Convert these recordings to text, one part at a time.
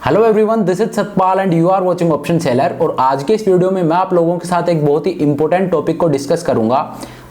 Hello everyone, this is Satpal and you are watching Option Seller. और आज के इस वीडियो में मैं आप लोगों के साथ एक बहुत ही इंपॉर्टेंट टॉपिक को डिस्कस करूंगा।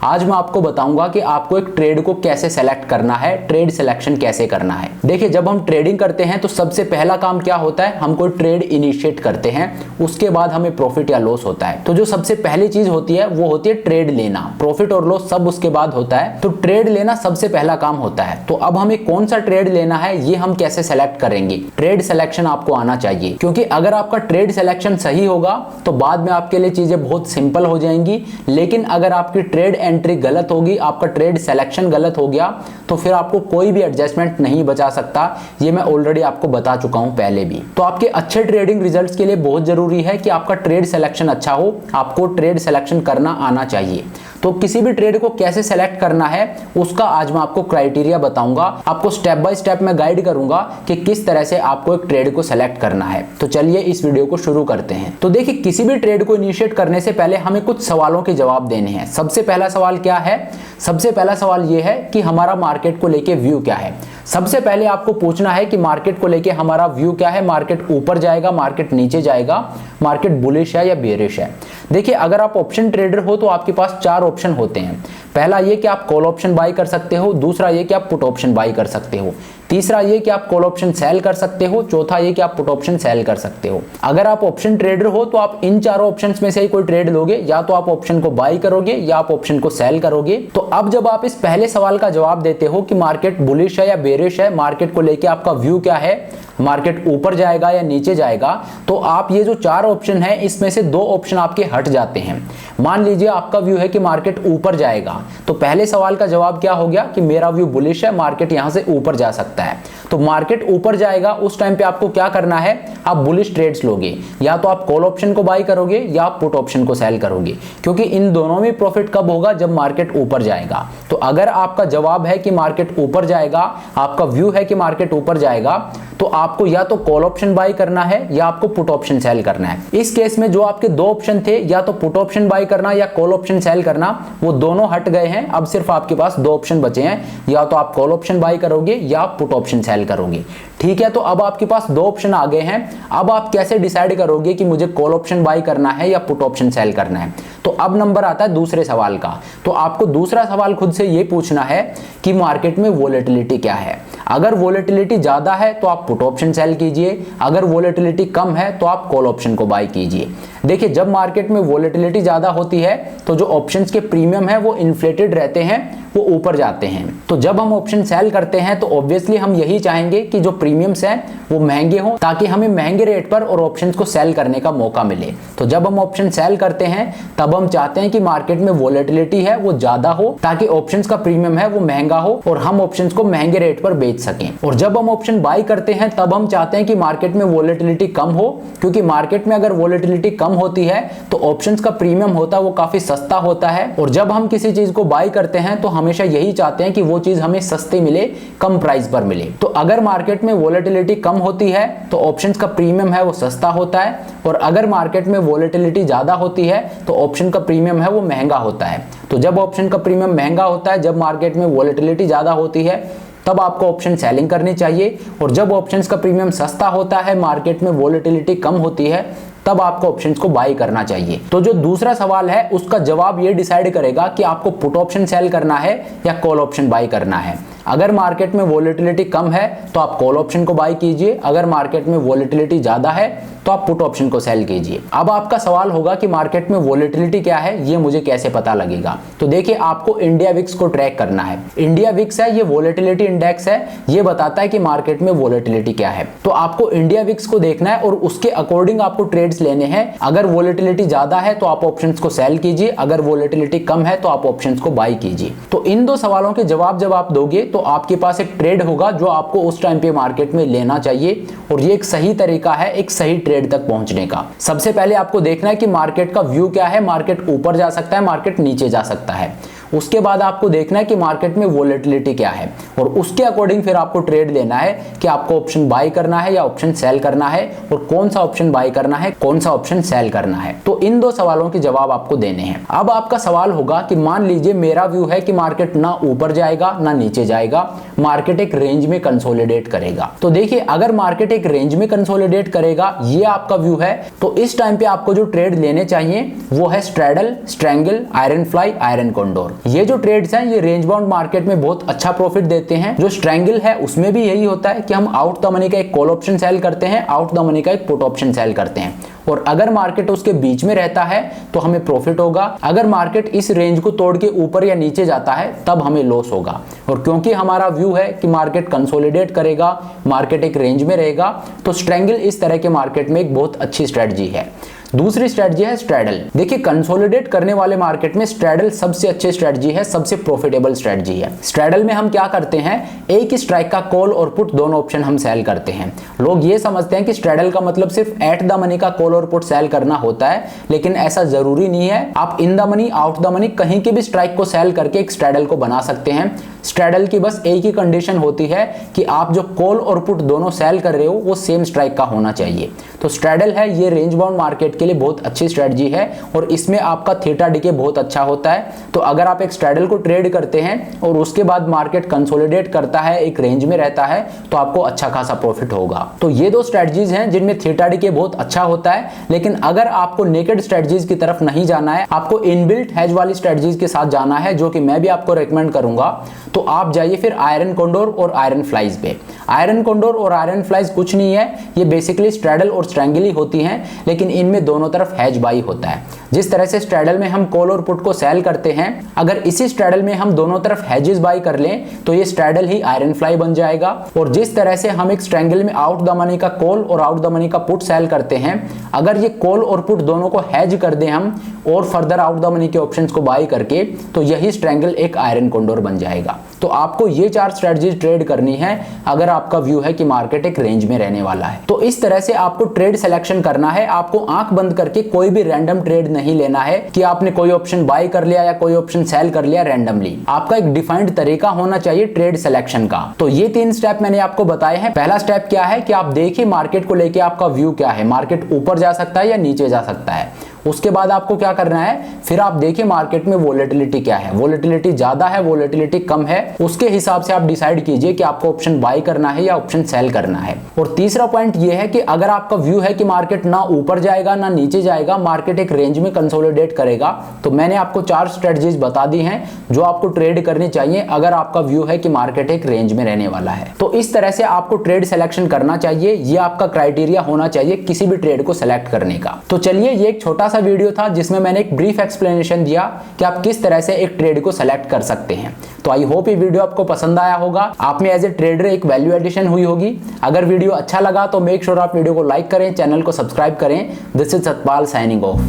आज मैं आपको बताऊंगा कि आपको एक ट्रेड को कैसे सेलेक्ट करना है, ट्रेड सिलेक्शन कैसे करना है। देखिए, जब हम ट्रेडिंग करते हैं तो सबसे पहला काम क्या होता है, हम कोई ट्रेड इनिशिएट करते हैं, उसके बाद हमें प्रॉफिट या लॉस होता है। तो जो सबसे पहली चीज होती है वो होती है ट्रेड लेना। प्रॉफिट और लॉस सब उसके बाद होता है, तो ट्रेड लेना सबसे पहला काम होता है। तो अब हमें कौन सा ट्रेड लेना है ये हम कैसे सेलेक्ट करेंगे। ट्रेड सिलेक्शन आपको आना चाहिए, क्योंकि अगर आपका ट्रेड सिलेक्शन सही होगा तो बाद में आपके लिए चीजें बहुत सिंपल हो जाएंगी। लेकिन अगर आपकी ट्रेड एंट्री गलत होगी, आपका ट्रेड सिलेक्शन गलत हो गया, तो फिर आपको कोई भी एडजस्टमेंट नहीं बचा सकता। ये मैं ऑलरेडी आपको बता चुका हूं पहले भी। तो आपके अच्छे ट्रेडिंग रिजल्ट्स के लिए बहुत जरूरी है कि आपका ट्रेड सिलेक्शन अच्छा हो, आपको ट्रेड सिलेक्शन करना आना चाहिए। तो किसी भी ट्रेड को कैसे सेलेक्ट करना है उसका आज मैं आपको क्राइटेरिया बताऊंगा, आपको स्टेप बाय स्टेप मैं गाइड करूंगा कि किस तरह से आपको एक ट्रेड को सेलेक्ट करना है। तो चलिए इस वीडियो को शुरू करते हैं। तो देखिए, किसी भी ट्रेड को इनिशिएट करने से पहले हमें कुछ सवालों के जवाब देने हैं। सबसे पहला सवाल क्या है? सबसे पहला सवाल यह है कि हमारा मार्केट को लेके व्यू क्या है। सबसे पहले आपको पूछना है कि मार्केट को लेके हमारा व्यू क्या है। मार्केट ऊपर जाएगा, मार्केट नीचे जाएगा, मार्केट बुलिश है या बेरिश है। देखिए, अगर आप ऑप्शन ट्रेडर हो तो आपके पास चार ऑप्शन होते हैं। पहला ये कि आप कॉल ऑप्शन बाय कर सकते हो, दूसरा ये कि आप पुट ऑप्शन बाय कर सकते हो, तीसरा ये कि आप कॉल ऑप्शन सेल कर सकते हो, चौथा ये कि आप पुट ऑप्शन सेल कर सकते हो। अगर आप ऑप्शन ट्रेडर हो तो आप इन चारों ऑप्शंस में से ही कोई ट्रेड लोगे, या तो आप ऑप्शन को बाय करोगे या आप ऑप्शन को सेल करोगे। तो अब जब आप इस पहले सवाल का जवाब देते हो कि मार्केट बुलिश है या बेरिश है, मार्केट को लेके आपका व्यू क्या है, मार्केट ऊपर जाएगा या नीचे जाएगा, तो आप ये जो चार ऑप्शन है इसमें से दो ऑप्शन आपके हट जाते हैं। मान लीजिए आपका व्यू है कि मार्केट ऊपर जाएगा, तो पहले सवाल का जवाब क्या हो गया कि मेरा व्यू बुलिश है, मार्केट यहां से ऊपर जा सकता है। तो मार्केट ऊपर जाएगा उस टाइम पे आपको क्या करना है, आप बुलिश ट्रेड्स लोगे, या तो आप कॉल ऑप्शन को बाय करोगे या आप पुट ऑप्शन को सेल करोगे, क्योंकि इन दोनों में प्रॉफिट कब होगा, जब मार्केट ऊपर जाएगा। तो अगर आपका जवाब है कि मार्केट ऊपर जाएगा, आपका व्यू है कि मार्केट ऊपर जाएगा, तो आपको या तो कॉल ऑप्शन बाय करना है या आपको पुट ऑप्शन सेल करना है। इस केस में जो आपके दो ऑप्शन थे, या तो पुट ऑप्शन बाय करना या कॉल ऑप्शन सेल करना, वो दोनों हट गए हैं। अब सिर्फ आपके पास दो ऑप्शन बचे हैं, या तो आप कॉल ऑप्शन बाय करोगे या आप पुट ऑप्शन सेल करोगे। ठीक है, तो अब आपके पास दो ऑप्शन आ गए हैं। अब आप कैसे डिसाइड करोगे कि मुझे कॉल ऑप्शन बाय करना है या पुट ऑप्शन सेल करना है। तो अब नंबर आता है दूसरे सवाल का। तो आपको दूसरा सवाल खुद से ये पूछना है कि मार्केट में वोलेटिलिटी क्या है। अगर वोलेटिलिटी ज्यादा है तो आप पुट ऑप्शन सेल कीजिए, अगर वोलेटिलिटी कम है तो आप कॉल ऑप्शन को बाय कीजिए। देखिए, जब मार्केट में वोलेटिलिटी ज्यादा होती है तो जो ऑप्शंस के प्रीमियम है वो इन्फ्लेटेड रहते हैं, वो ऊपर जाते हैं। तो जब हम ऑप्शन सेल करते हैं तो ऑब्वियसली हम यही चाहेंगे कि जो प्रीमियम्स हैं वो महंगे हों, ताकि हमें महंगे रेट पर और ऑप्शंस को सेल करने का मौका मिले। तो जब हम ऑप्शन सेल करते हैं तब हम चाहते हैं कि मार्केट में वोलेटिलिटी है वो ज्यादा हो, ताकि ऑप्शंस का प्रीमियम है वो महंगा हो और हम ऑप्शंस को महंगे रेट पर बेच सकें। और जब हम ऑप्शन बाय करते हैं तब हम चाहते हैं कि मार्केट में वोलेटिलिटी कम हो, क्योंकि मार्केट में अगर वोलेटिलिटी कम होती है तो ऑप्शंस का प्रीमियम होता है वो काफी सस्ता होता है। और जब हम किसी चीज को बाय करते हैं तो हमेशा यही चाहते हैं कि वो चीज हमें सस्ती मिले, कम प्राइस पर मिले। तो अगर मार्केट में वोलेटिलिटी कम होती है तो ऑप्शंस का प्रीमियम है वो सस्ता होता है, और अगर मार्केट में वोलेटिलिटी ज्यादा होती है तो ऑप्शन का प्रीमियम है वो महंगा होता है। तो जब ऑप्शन का प्रीमियम महंगा होता है, जब मार्केट में वोलेटिलिटी ज्यादा होती है, तब आपको ऑप्शन सेलिंग करनी चाहिए। और जब ऑप्शंस का प्रीमियम सस्ता होता है, मार्केट में वोलेटिलिटी कम होती है, तब आपको ऑप्शंस को बाय करना चाहिए। तो जो दूसरा सवाल है उसका जवाब ये डिसाइड करेगा कि आपको पुट ऑप्शन सेल करना है या कॉल ऑप्शन बाय करना है। अगर मार्केट में वोलेटिलिटी कम है तो आप कॉल ऑप्शन को बाय कीजिए, अगर मार्केट में वोलेटिलिटी ज्यादा है तो आप पुट ऑप्शन को सेल कीजिए। अब आपका सवाल होगा कि मार्केट में वोलेटिलिटी क्या है, ये मुझे कैसे पता लगेगा। तो देखिए, आपको इंडिया विक्स को ट्रैक करना है। इंडिया विक्स है ये वोलेटिलिटी इंडेक्स है, ये बताता है कि मार्केट में वोलेटिलिटी क्या है। तो आपको इंडिया विक्स को देखना है और उसके अकॉर्डिंग आपको ट्रेड्स लेने हैं। अगर वोलेटिलिटी ज्यादा है तो आप ऑप्शंस को सेल कीजिए, अगर वोलेटिलिटी कम है तो आप ऑप्शंस को बाय कीजिए। तो इन दो सवालों के जवाब जब आप दोगे तो आपके पास एक ट्रेड होगा जो आपको उस टाइम पे मार्केट में लेना चाहिए, और ये एक सही तरीका है एक सही ट्रेड तक पहुंचने का। सबसे पहले आपको देखना है कि मार्केट का व्यू क्या है, मार्केट ऊपर जा सकता है, मार्केट नीचे जा सकता है। उसके बाद आपको देखना है कि मार्केट में वोलेटिलिटी क्या है और उसके अकॉर्डिंग फिर आपको ट्रेड लेना है कि आपको ऑप्शन बाय करना है या ऑप्शन सेल करना है और कौन सा ऑप्शन बाय करना है, कौन सा ऑप्शन सेल करना है। तो इन दो सवालों के जवाब आपको देने हैं। अब आपका सवाल होगा कि मान लीजिए मेरा व्यू है कि मार्केट ना ऊपर जाएगा ना नीचे जाएगा, मार्केट एक रेंज में कंसोलिडेट करेगा। तो देखिए, अगर मार्केट एक रेंज में कंसोलिडेट करेगा, ये आपका व्यू है, तो इस टाइम पे आपको जो ट्रेड लेने चाहिए वो है straddle, strangle, iron fly, iron condor. ये जो ट्रेड्स हैं ये रेंज बाउंड मार्केट में बहुत अच्छा प्रॉफिट देते हैं। जो स्ट्रैंगल है उसमें भी यही होता है कि हम आउट द मनी का एक कॉल ऑप्शन सेल करते हैं, आउट द मनी का एक पुट ऑप्शन सेल करते हैं, और अगर मार्केट उसके बीच में रहता है तो हमें प्रॉफिट होगा। अगर मार्केट इस रेंज को तोड़ के ऊपर या नीचे जाता है तब हमें लॉस होगा। और क्योंकि हमारा व्यू है कि मार्केट कंसोलिडेट करेगा, मार्केट एक रेंज में रहेगा, तो स्ट्रैंगल इस तरह के मार्केट में एक बहुत अच्छी स्ट्रेटजी है। दूसरी स्ट्रेटजी है स्ट्रैडल। देखिए, कंसोलिडेट करने वाले मार्केट में स्ट्रैडल सबसे अच्छी स्ट्रेटजी है, सबसे प्रॉफिटेबल स्ट्रेटजी है। स्ट्रैडल में हम क्या करते हैं, एक ही स्ट्राइक का कॉल और पुट दोनों ऑप्शन हम सेल करते हैं। लोग ये समझते हैं कि स्ट्रैडल का मतलब सिर्फ एट द मनी का कॉल और पुट सेल करना होता है, लेकिन ऐसा जरूरी नहीं है। आप in the money, out the money, कहीं की भी स्ट्राइक को सेल करके एक स्ट्रैडल को बना सकते हैं। स्ट्रैडल की बस एक ही कंडीशन होती है कि आप जो कॉल और पुट दोनों सेल कर रहे हो वो सेम स्ट्राइक का होना चाहिए। तो स्ट्रैडल है, ये रेंज बाउंड मार्केट के लिए बहुत अच्छी स्ट्रेटजी है और इसमें आपका थीटा डीके बहुत अच्छा होता है। तो अगर आप एक स्ट्रैडल को ट्रेड करते हैं और उसके बाद मार्केट कंसोलिडेट करता है, एक रेंज में रहता है, तो आपको अच्छा खासा प्रॉफिट होगा। तो ये दो स्ट्रेटजीज हैं जिनमें थीटा डीके बहुत अच्छा होता है। लेकिन अगर आपको नेकेड स्ट्रेटजीज की तरफ नहीं जाना है, आपको इनबिल्ट हेज वाली स्ट्रेटजीज के साथ जाना है, जो कि मैं भी आपको रेकमेंड करूंगा, तो आप जाइए फिर आयरन कॉन्डोर और आयरन फ्लाइज पे। आयरन कॉन्डोर और आयरन फ्लाइज कुछ नहीं है, ये बेसिकली स्ट्रैडल और स्ट्रैंगल ही होती हैं, लेकिन इनमें दोनों तरफ हेज बाई होता है। जिस तरह से स्ट्रैडल में हम कॉल और पुट को सेल करते हैं, अगर इसी स्ट्रैडल में हम दोनों तरफ हेजेस बाई कर लें तो ये स्ट्रैडल ही आयरन फ्लाई बन जाएगा। और जिस तरह से हम एक स्ट्रैंगल में आउट द मनी का कॉल और आउट द मनी का पुट सेल करते हैं, अगर ये कॉल और पुट दोनों को हेज कर दें हम और फर्दर आउट द मनी के ऑप्शंस को बाई करके, तो यही स्ट्रैंगल एक आयरन कॉन्डोर बन जाएगा। तो आपको ये चार स्ट्रेटजीज ट्रेड करनी है अगर आपका व्यू है कि मार्केट एक रेंज में रहने वाला है। तो इस तरह से आपको ट्रेड सिलेक्शन करना है। आपको आंख बंद करके कोई भी रैंडम ट्रेड नहीं लेना है कि आपने कोई ऑप्शन बाय कर लिया या कोई ऑप्शन सेल कर लिया रैंडमली। आपका एक डिफाइंड तरीका होना चाहिए ट्रेड सिलेक्शन का। तो ये 3 स्टेप मैंने आपको बताए हैं। पहला स्टेप क्या है कि आप देखिए मार्केट को लेके आपका व्यू क्या है, मार्केट ऊपर जा सकता है या नीचे जा सकता है। उसके बाद आपको क्या करना है, फिर आप देखिए मार्केट में वोलेटिलिटी क्या है, वोलेटिलिटी ज्यादा है, वोलेटिलिटी कम है, उसके हिसाब से आप डिसाइड कीजिए कि आपको ऑप्शन बाय करना है या ऑप्शन सेल करना है। और तीसरा पॉइंट ये है कि अगर आपका व्यू है कि मार्केट ना ऊपर जाएगा ना नीचे जाएगा, मार्केट एक रेंज में कंसोलिडेट करेगा, तो मैंने आपको 4 स्ट्रेटजीज बता दी हैं जो आपको ट्रेड करनी चाहिए अगर आपका व्यू है कि मार्केट एक रेंज में रहने वाला है। तो इस तरह से आपको ट्रेड सिलेक्शन करना चाहिए, ये आपका क्राइटेरिया होना चाहिए किसी भी ट्रेड को सिलेक्ट करने का। तो चलिए, ये एक छोटा सा वीडियो था जिसमें मैंने एक ब्रीफ एक्सप्लेनेशन दिया कि आप किस तरह से एक ट्रेड को सेलेक्ट कर सकते हैं। तो आई होप ये वीडियो आपको पसंद आया होगा, आप में एज ए ट्रेडर एक वैल्यू एडिशन हुई होगी। अगर वीडियो अच्छा लगा तो मेक श्योर आप वीडियो को लाइक करें, चैनल को सब्सक्राइब करें। This is Satpal signing off.